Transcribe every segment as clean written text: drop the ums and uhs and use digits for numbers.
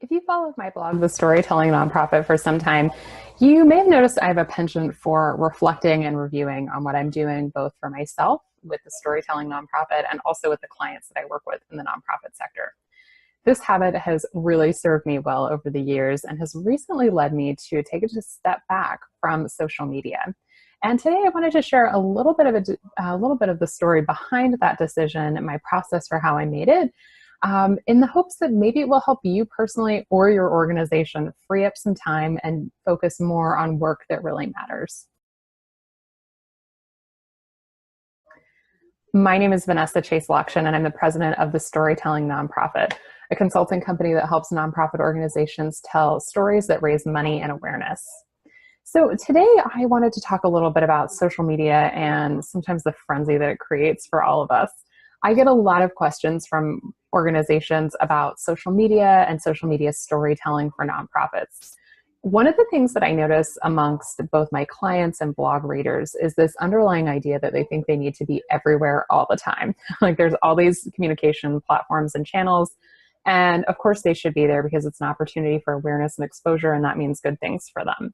If you followed my blog, The Storytelling Nonprofit, for some time, you may have noticed I have a penchant for reflecting and reviewing on what I'm doing, both for myself with the Storytelling Nonprofit and also with the clients that I work with in the nonprofit sector. This habit has really served me well over the years and has recently led me to take a step back from social media. And today I wanted to share a little bit of the story behind that decision and my process for how I made it, in the hopes that maybe it will help you personally or your organization free up some time and focus more on work that really matters. My name is Vanessa Chase Lakshan, and I'm the president of the Storytelling Nonprofit, a consulting company that helps nonprofit organizations tell stories that raise money and awareness. So today I wanted to talk a little bit about social media and sometimes the frenzy that it creates for all of us. I get a lot of questions from organizations about social media and social media storytelling for nonprofits. One of the things that I notice amongst both my clients and blog readers is this underlying idea that they think they need to be everywhere all the time. Like there's all these communication platforms and channels, and of course they should be there because it's an opportunity for awareness and exposure, and that means good things for them.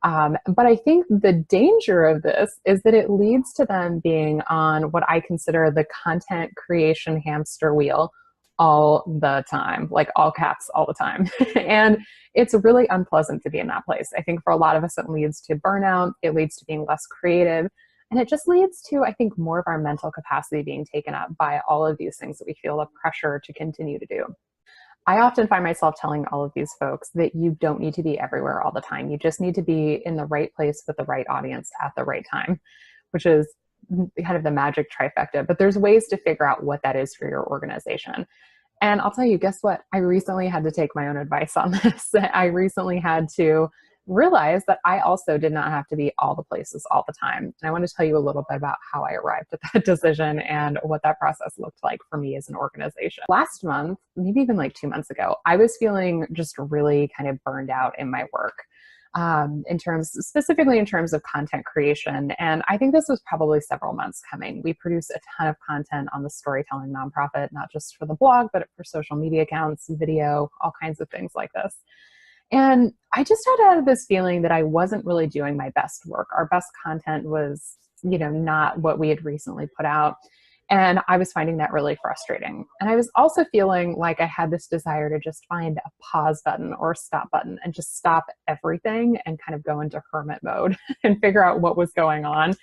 But I think the danger of this is that it leads to them being on what I consider the content creation hamster wheel all the time, like all caps all the time. And it's really unpleasant to be in that place. I think for a lot of us, it leads to burnout. It leads to being less creative. And it just leads to, I think, more of our mental capacity being taken up by all of these things that we feel the pressure to continue to do. I often find myself telling all of these folks that you don't need to be everywhere all the time. You just need to be in the right place with the right audience at the right time, which is kind of the magic trifecta. But there's ways to figure out what that is for your organization. And I'll tell you, guess what? I recently had to take my own advice on this. I recently had to realize that I also did not have to be all the places all the time. And I want to tell you a little bit about how I arrived at that decision and what that process looked like for me as an organization. Last month, maybe even like 2 months ago, I was feeling just really kind of burned out in my work. Specifically in terms of content creation. And I think this was probably several months coming. We produce a ton of content on the Storytelling Nonprofit, not just for the blog, but for social media accounts, video, all kinds of things like this. And I just had this feeling that I wasn't really doing my best work. Our best content was, not what we had recently put out. And I was finding that really frustrating. And I was also feeling like I had this desire to just find a pause button or a stop button and just stop everything and kind of go into hermit mode and figure out what was going on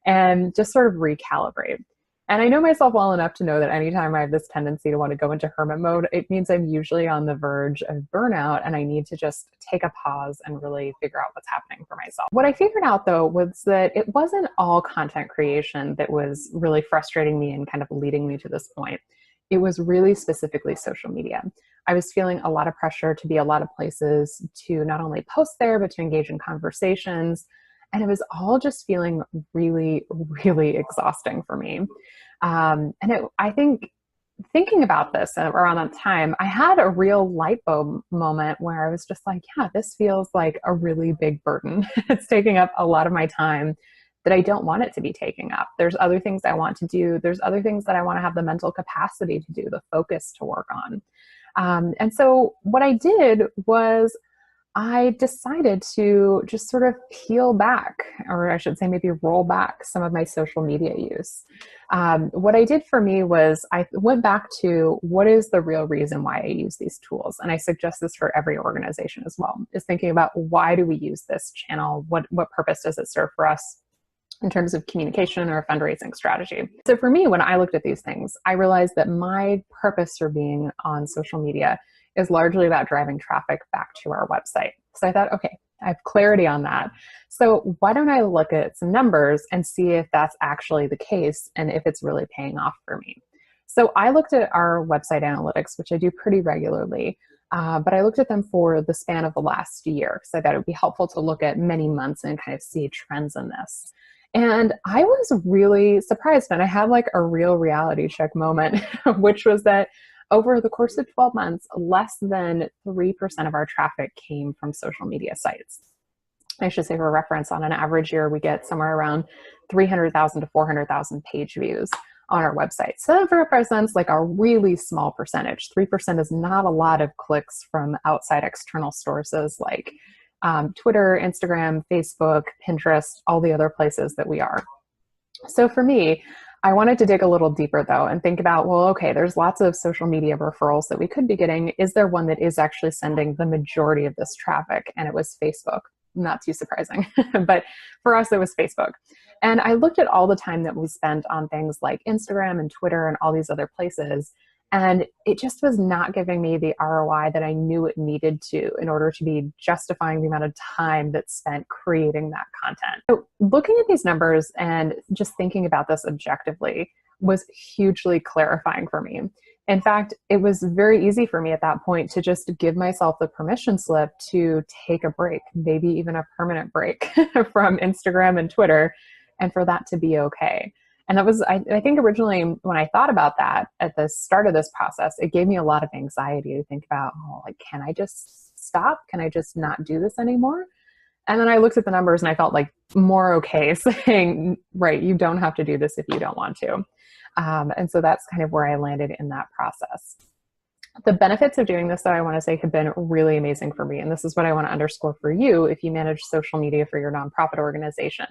and just sort of recalibrate. And I know myself well enough to know that anytime I have this tendency to want to go into hermit mode, it means I'm usually on the verge of burnout and I need to just take a pause and really figure out what's happening for myself. What I figured out though was that it wasn't all content creation that was really frustrating me and kind of leading me to this point. It was really specifically social media. I was feeling a lot of pressure to be a lot of places, to not only post there, but to engage in conversations. And it was all just feeling really, really exhausting for me. I think thinking about this around that time, I had a real light bulb moment where I was just like, yeah, this feels like a really big burden. It's taking up a lot of my time that I don't want it to be taking up. There's other things I want to do. There's other things that I want to have the mental capacity to do, the focus to work on. And so what I did was I decided to just sort of peel back, or I should say maybe roll back some of my social media use. What I did for me was I went back to what is the real reason why I use these tools. And I suggest this for every organization as well, is thinking about why do we use this channel? What purpose does it serve for us in terms of communication or fundraising strategy? So for me, when I looked at these things, I realized that my purpose for being on social media is largely about driving traffic back to our website. So I thought, okay, I have clarity on that. So why don't I look at some numbers and see if that's actually the case and if it's really paying off for me? So I looked at our website analytics, which I do pretty regularly, but I looked at them for the span of the last year because I thought it would be helpful to look at many months and kind of see trends in this. And I was really surprised, and I had like a real reality check moment, which was that over the course of 12 months, less than 3% of our traffic came from social media sites. I should say, for reference, on an average year, we get somewhere around 300,000 to 400,000 page views on our website. So that represents like a really small percentage. 3% is not a lot of clicks from outside external sources like Twitter, Instagram, Facebook, Pinterest, all the other places that we are. So for me, I wanted to dig a little deeper though and think about, well, okay, there's lots of social media referrals that we could be getting. Is there one that is actually sending the majority of this traffic? And it was Facebook. Not too surprising, but for us, it was Facebook. And I looked at all the time that we spent on things like Instagram and Twitter and all these other places, and it just was not giving me the ROI that I knew it needed to in order to be justifying the amount of time that's spent creating that content. So looking at these numbers and just thinking about this objectively was hugely clarifying for me. In fact, it was very easy for me at that point to just give myself the permission slip to take a break, maybe even a permanent break from Instagram and Twitter, and for that to be okay. And that was, I think originally when I thought about that at the start of this process, it gave me a lot of anxiety to think about, oh, like, can I just stop? Can I just not do this anymore? And then I looked at the numbers and I felt like more okay saying, right, you don't have to do this if you don't want to. And so that's kind of where I landed in that process. The benefits of doing this, though, I want to say have been really amazing for me. And this is what I want to underscore for you if you manage social media for your nonprofit organization.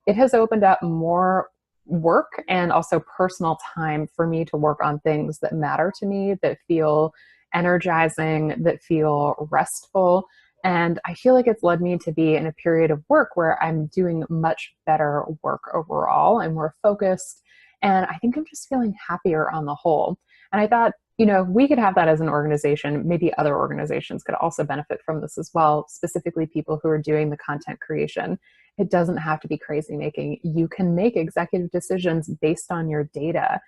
It has opened up more work and also personal time for me to work on things that matter to me, that feel energizing, that feel restful. And I feel like it's led me to be in a period of work where I'm doing much better work overall and more focused. And I think I'm just feeling happier on the whole. And I thought, you know, we could have that as an organization. Maybe other organizations could also benefit from this as well, specifically people who are doing the content creation. It doesn't have to be crazy making. You can make executive decisions based on your data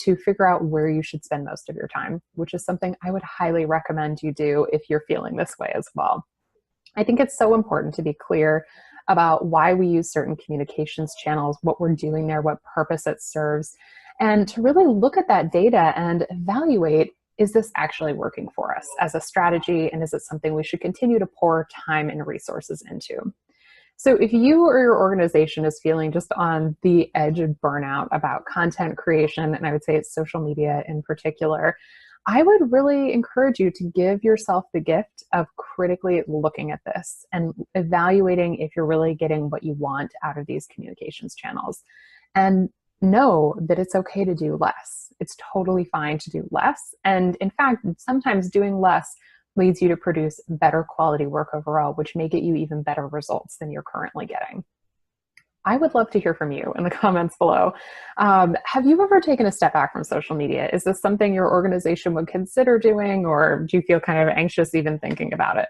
to figure out where you should spend most of your time, which is something I would highly recommend you do if you're feeling this way as well. I think it's so important to be clear about why we use certain communications channels, what we're doing there, what purpose it serves, and to really look at that data and evaluate, is this actually working for us as a strategy, and is it something we should continue to pour time and resources into? So if you or your organization is feeling just on the edge of burnout about content creation, and I would say it's social media in particular, I would really encourage you to give yourself the gift of critically looking at this and evaluating if you're really getting what you want out of these communications channels. And know that it's okay to do less. It's totally fine to do less. And in fact, sometimes doing less leads you to produce better quality work overall, which may get you even better results than you're currently getting. I would love to hear from you in the comments below. Have you ever taken a step back from social media? Is this something your organization would consider doing, or do you feel kind of anxious even thinking about it?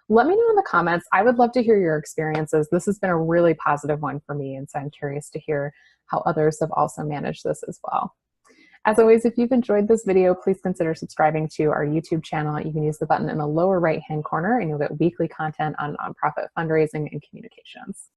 Let me know in the comments. I would love to hear your experiences. This has been a really positive one for me, and so I'm curious to hear how others have also managed this as well. As always, if you've enjoyed this video, please consider subscribing to our YouTube channel. You can use the button in the lower right-hand corner and you'll get weekly content on nonprofit fundraising and communications.